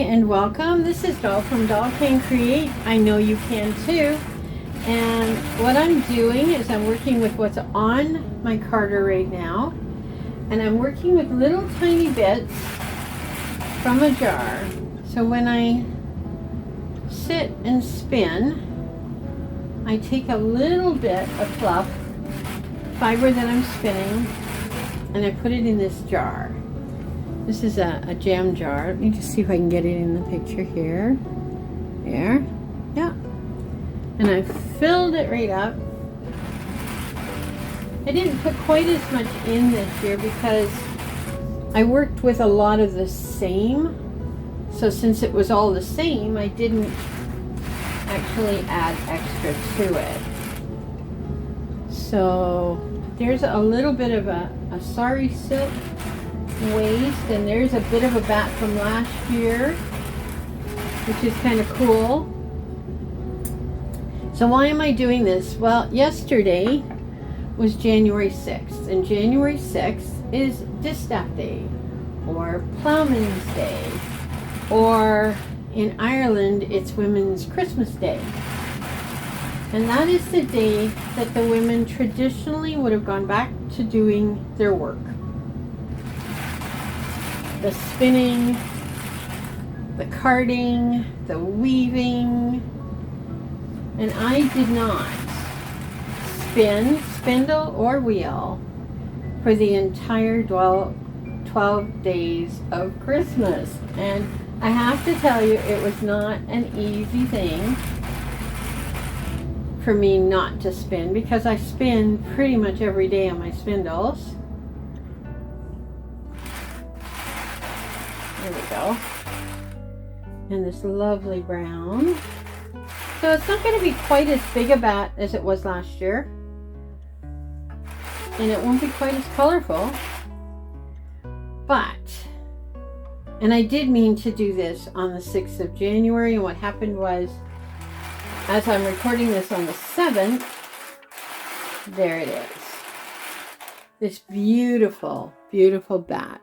and welcome. This is Doll from Doll Can Create. I know you can too. And what I'm doing is I'm working with what's on my carder right now. And I'm working with little tiny bits from a jar. So when I sit and spin, I take a little bit of fluff, fiber that I'm spinning, and I put it in this jar. This is a jam jar. Let me just see if I can get it in the picture here. There. Yeah. And I filled it right up. I didn't put quite as much in this year because I worked with a lot of the same. So since it was all the same, I didn't actually add extra to it. So there's a little bit of a sari silk waist, and there's a bit of a bat from last year, which is kind of cool. So why am I doing this? Well, yesterday was January 6th, and January 6th is Distaff Day, or Plowman's Day, or in Ireland it's Women's Christmas Day. And that is the day that the women traditionally would have gone back to doing their work. The spinning, the carding, the weaving. And I did not spin, spindle, or wheel for the entire 12 days of Christmas. And I have to tell you, it was not an easy thing for me not to spin, because I spin pretty much every day on my spindles. There we go. And this lovely brown. So it's not going to be quite as big a bat as it was last year. And it won't be quite as colorful. But, and I did mean to do this on the 6th of January. And what happened was, as I'm recording this on the 7th, there it is. This beautiful, beautiful bat.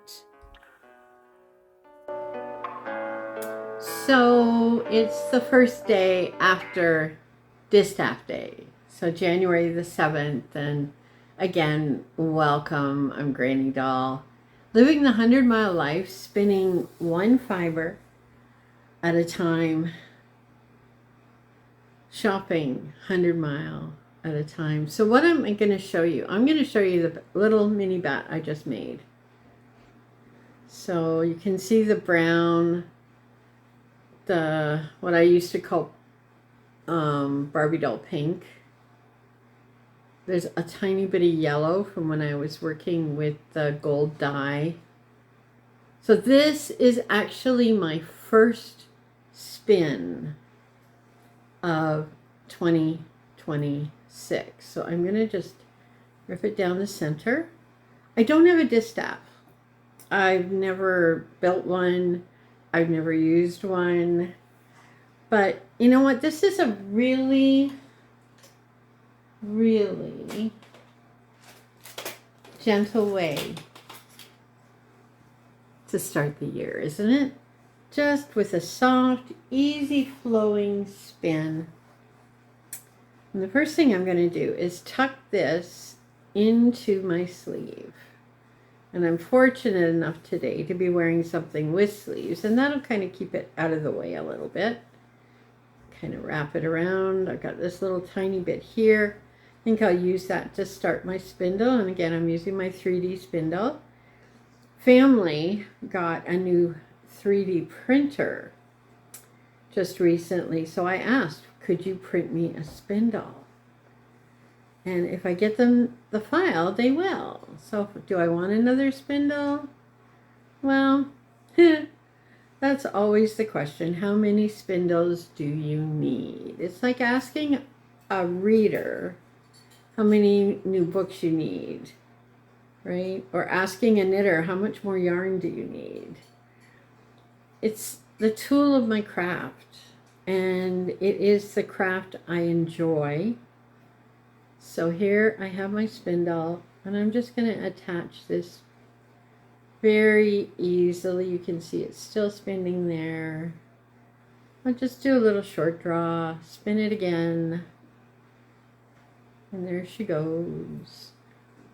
So it's the first day after Distaff Day. So January the 7th, and again, welcome. I'm Granny Doll, living the 100-mile life, spinning one fiber at a time, shopping 100-mile at a time. So what am I going to show you? I'm going to show you the little mini bat I just made. So you can see the brown, what I used to call Barbie doll pink. There's a tiny bit of yellow from when I was working with the gold dye. So this is actually my first spin of 2026. So I'm going to just rip it down the center. I don't have a distaff. I've never built one. I've never used one. But you know what? This is a really, really gentle way to start the year, isn't it? Just with a soft, easy flowing spin. And the first thing I'm going to do is tuck this into my sleeve. And I'm fortunate enough today to be wearing something with sleeves, and that'll kind of keep it out of the way a little bit. Kind of wrap it around. I've got this little tiny bit here. I think I'll use that to start my spindle. And again, I'm using my 3D spindle. Family got a new 3D printer just recently, so I asked, could you print me a spindle? And if I get them the file, they will. So do I want another spindle? Well, that's always the question. How many spindles do you need? It's like asking a reader how many new books you need, right? Or asking a knitter how much more yarn do you need? It's the tool of my craft, and it is the craft I enjoy. So here I have my spindle, and I'm just going to attach this very easily. You can see it's still spinning there. I'll just do a little short draw, spin it again, and there she goes.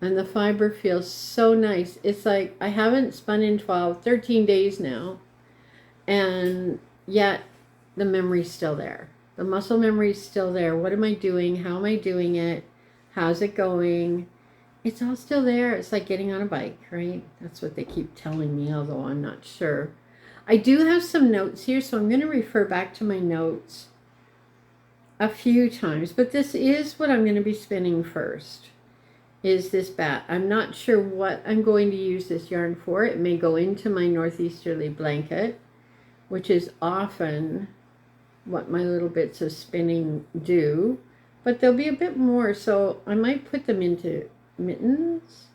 And the fiber feels so nice. It's like I haven't spun in 13 days now, and yet the memory's still there. The muscle memory's still there. What am I doing? How am I doing it? How's it going? It's all still there. It's like getting on a bike, right? That's what they keep telling me, although I'm not sure. I do have some notes here, so I'm going to refer back to my notes a few times. But this is what I'm going to be spinning first, is this bat. I'm not sure what I'm going to use this yarn for. It may go into my northeasterly blanket, which is often what my little bits of spinning do. But there'll be a bit more, so I might put them into mittens.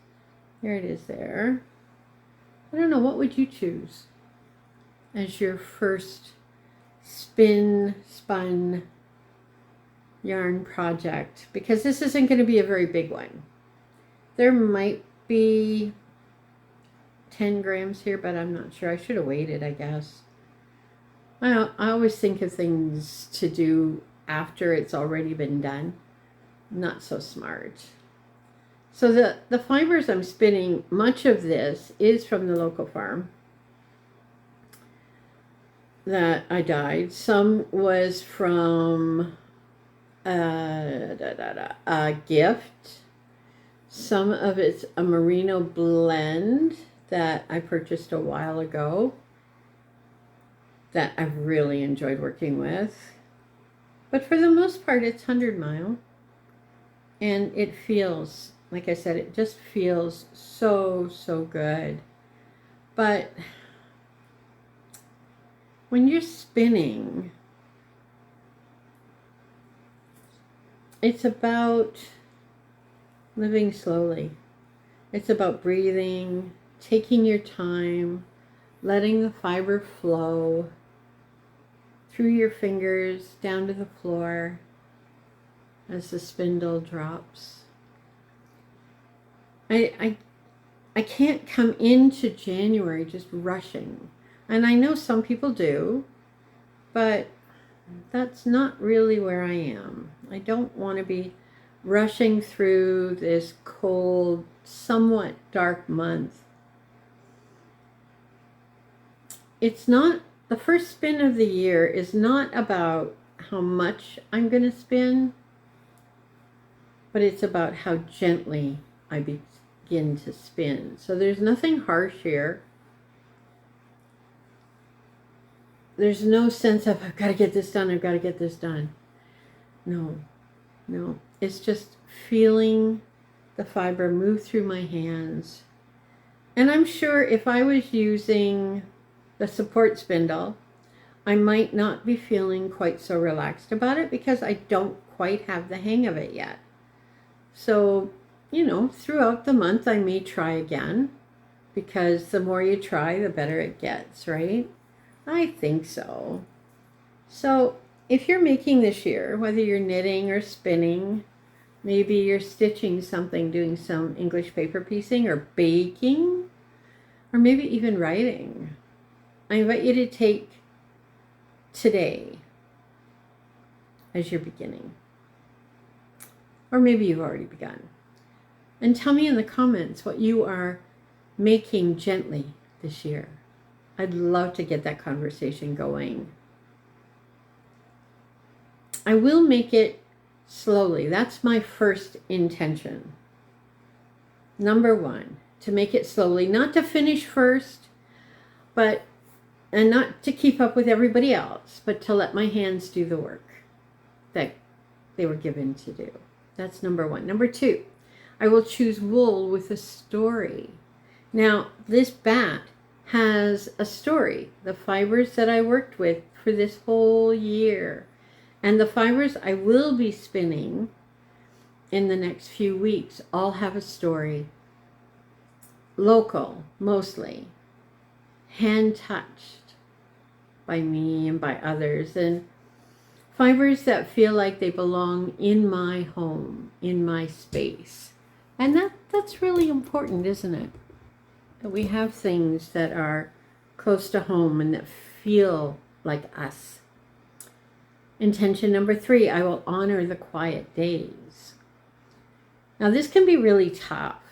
There it is there. I don't know, what would you choose as your first spun yarn project? Because this isn't going to be a very big one. There might be 10 grams here, but I'm not sure. I should have waited, I guess. I always think of things to do after it's already been done. Not so smart. So the fibers I'm spinning, much of this is from the local farm that I dyed. Some was from a gift. Some of it's a merino blend that I purchased a while ago that I've really enjoyed working with. But for the most part, it's 100 mile. And it feels, like I said, it just feels so, so good. But when you're spinning, it's about living slowly. It's about breathing, taking your time, letting the fiber flow through your fingers down to the floor as the spindle drops. I can't come into January just rushing. And I know some people do, but that's not really where I am. I don't want to be rushing through this cold, somewhat dark month. It's not, the first spin of the year is not about how much I'm going to spin, but it's about how gently I begin to spin. So there's nothing harsh here. There's no sense of, I've got to get this done, I've got to get this done. No. It's just feeling the fiber move through my hands. And I'm sure if I was using the support spindle, I might not be feeling quite so relaxed about it because I don't quite have the hang of it yet. So, throughout the month I may try again, because the more you try, the better it gets, right? I think so. So if you're making this year, whether you're knitting or spinning, maybe you're stitching something, doing some English paper piecing or baking, or maybe even writing, I invite you to take today as your beginning. Or maybe you've already begun. And tell me in the comments what you are making gently this year. I'd love to get that conversation going. I will make it slowly. That's my first intention. Number one, to make it slowly, not to finish first, and not to keep up with everybody else, but to let my hands do the work that they were given to do. That's number one. Number two, I will choose wool with a story. Now, this bat has a story. The fibers that I worked with for this whole year, and the fibers I will be spinning in the next few weeks all have a story. Local, mostly. Hand-touched by me and by others. And fibers that feel like they belong in my home, in my space. And that's really important, isn't it? We have things that are close to home and that feel like us. Intention number 3, I will honor the quiet days. Now this can be really tough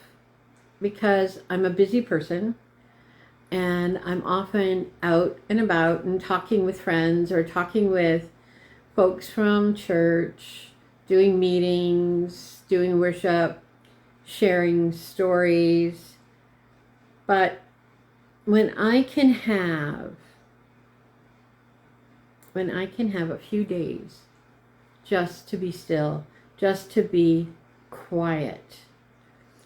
because I'm a busy person and I'm often out and about and talking with friends or talking with folks from church, doing meetings, doing worship, sharing stories. But when I can have a few days just to be still, just to be quiet.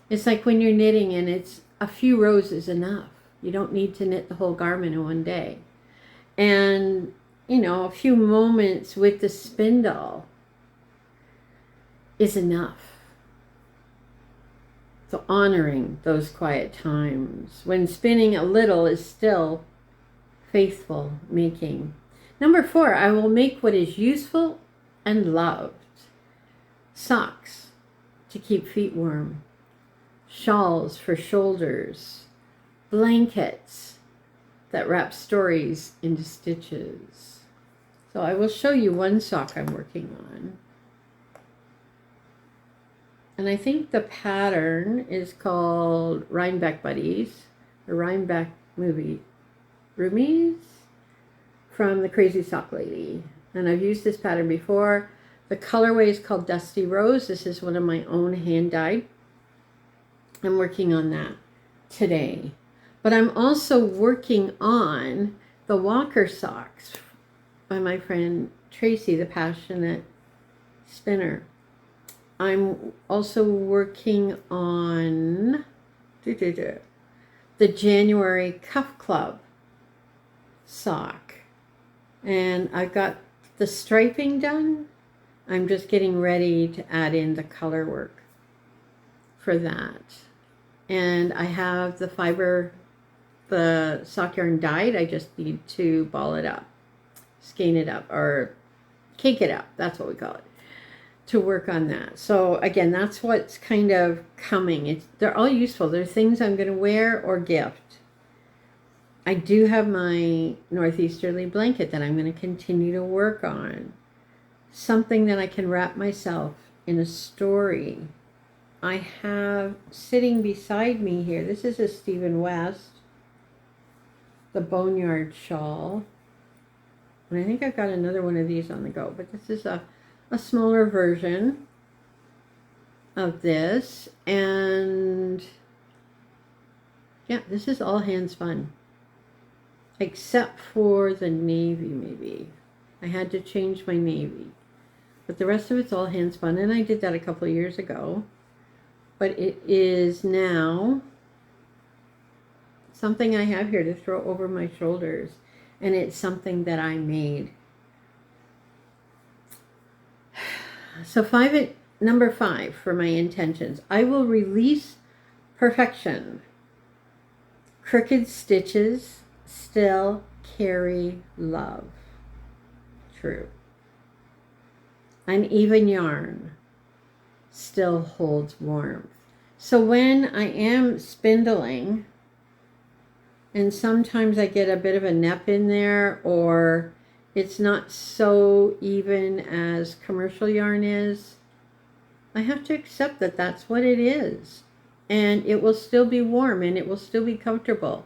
It's like when you're knitting and it's a few rows is enough. You don't need to knit the whole garment in one day. And, a few moments with the spindle is enough. So honoring those quiet times when spinning a little is still faithful making. Number 4, I will make what is useful and loved. Socks to keep feet warm, shawls for shoulders, blankets that wrap stories into stitches. So I will show you one sock I'm working on. And I think the pattern is called Rhinebeck Buddies, or Rhinebeck movie Roomies from the Crazy Sock Lady. And I've used this pattern before. The colorway is called Dusty Rose. This is one of my own hand dyed. I'm working on that today. But I'm also working on the Walker socks by my friend Tracy, the passionate spinner. I'm also working on the January Cuff Club sock. And I've got the striping done. I'm just getting ready to add in the color work for that. And I have the fiber, the sock yarn dyed. I just need to ball it up, skein it up, or cake it up. That's what we call it, to work on that. So again, that's what's kind of coming. They're all useful. They're things I'm going to wear or gift. I do have my northeasterly blanket that I'm going to continue to work on. Something that I can wrap myself in a story. I have sitting beside me here, this is a Stephen West, the Boneyard shawl. And I think I've got another one of these on the go, but this is a smaller version of this. And yeah, this is all hand spun. Except for the navy, maybe. I had to change my navy. But the rest of it's all hand spun, and I did that a couple of years ago. But it is now something I have here to throw over my shoulders. And it's something that I made. So number 5 for my intentions. I will release perfection. Crooked stitches still carry love. True. Uneven yarn still holds warmth. So when I am spindling, and sometimes I get a bit of a nep in there, or it's not so even as commercial yarn is, I have to accept that that's what it is. And it will still be warm, and it will still be comfortable,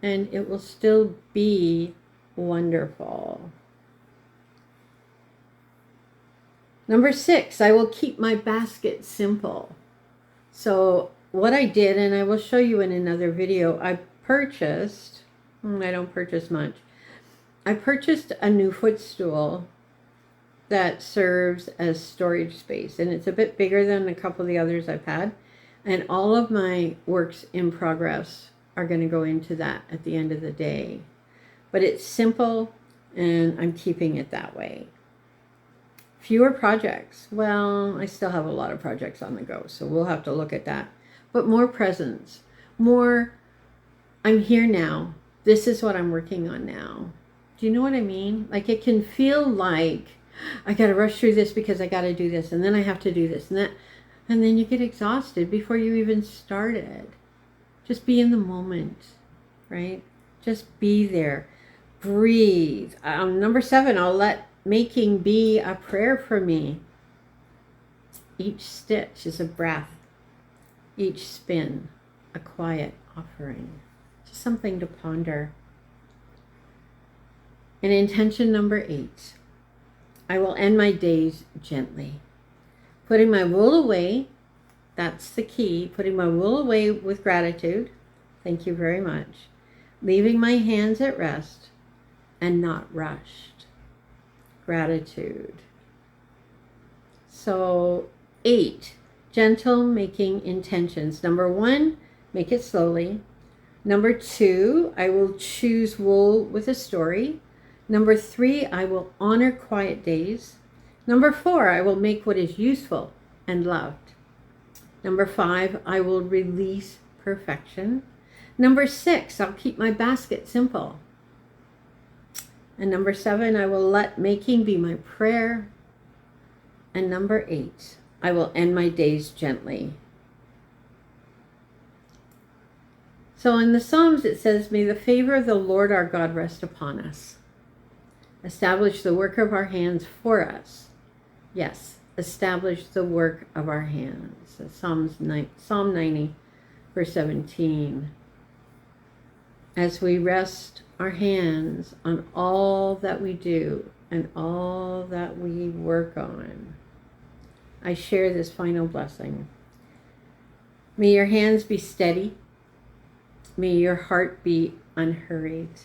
and it will still be wonderful. Number 6, I will keep my basket simple. So what I did, and I will show you in another video, I purchased, I don't purchase much, I purchased a new footstool that serves as storage space, and it's a bit bigger than a couple of the others I've had, and all of my works in progress are going to go into that at the end of the day. But it's simple, and I'm keeping it that way. Fewer projects. Well, I still have a lot of projects on the go, so we'll have to look at that. But more presence. More, I'm here now. This is what I'm working on now. Do you know what I mean? Like, it can feel like I got to rush through this because I got to do this, and then I have to do this and that. And then you get exhausted before you even started. Just be in the moment, right? Just be there. Breathe. Number 7, I'll let making be a prayer for me. Each stitch is a breath. Each spin, a quiet offering. Just something to ponder. And intention number 8, I will end my days gently. Putting my wool away, that's the key. Putting my wool away with gratitude. Thank you very much. Leaving my hands at rest and not rushed. Gratitude. So 8, gentle making intentions. Number 1, make it slowly. Number 2, I will choose wool with a story. Number 3, I will honor quiet days. Number 4, I will make what is useful and loved. Number 5, I will release perfection. Number 6, I'll keep my basket simple. And number 7, I will let making be my prayer. And number 8, I will end my days gently. So in the Psalms it says, may the favor of the Lord our God rest upon us. Establish the work of our hands for us. Yes, establish the work of our hands. Psalm 90, verse 17. As we rest our hands on all that we do and all that we work on, I share this final blessing. May your hands be steady. May your heart be unhurried.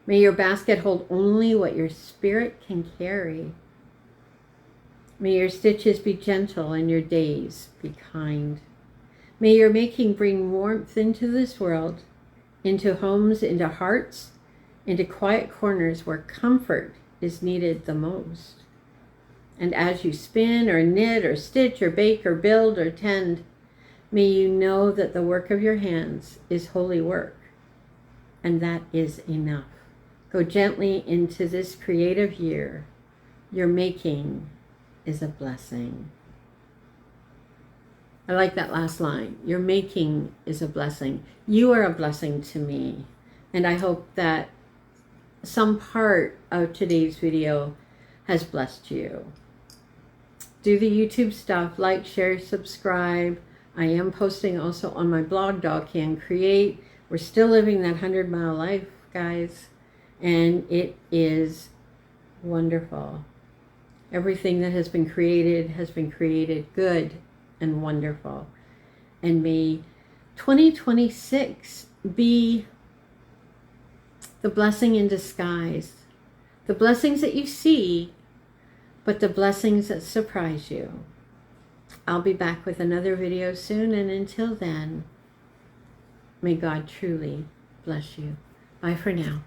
May your basket hold only what your spirit can carry. May your stitches be gentle and your days be kind. May your making bring warmth into this world, into homes, into hearts, into quiet corners where comfort is needed the most. And as you spin or knit or stitch or bake or build or tend, may you know that the work of your hands is holy work, and that is enough. Go gently into this creative year. Your making is a blessing. I like that last line. Your making is a blessing. You are a blessing to me. And I hope that some part of today's video has blessed you. Do the YouTube stuff. Like, share, subscribe. I am posting also on my blog, Dog Can Create. We're still living that 100-mile life, guys. And it is wonderful. Everything that has been created good and wonderful. And may 2026 be the blessing in disguise. The blessings that you see, but the blessings that surprise you. I'll be back with another video soon, and until then, may God truly bless you. Bye for now.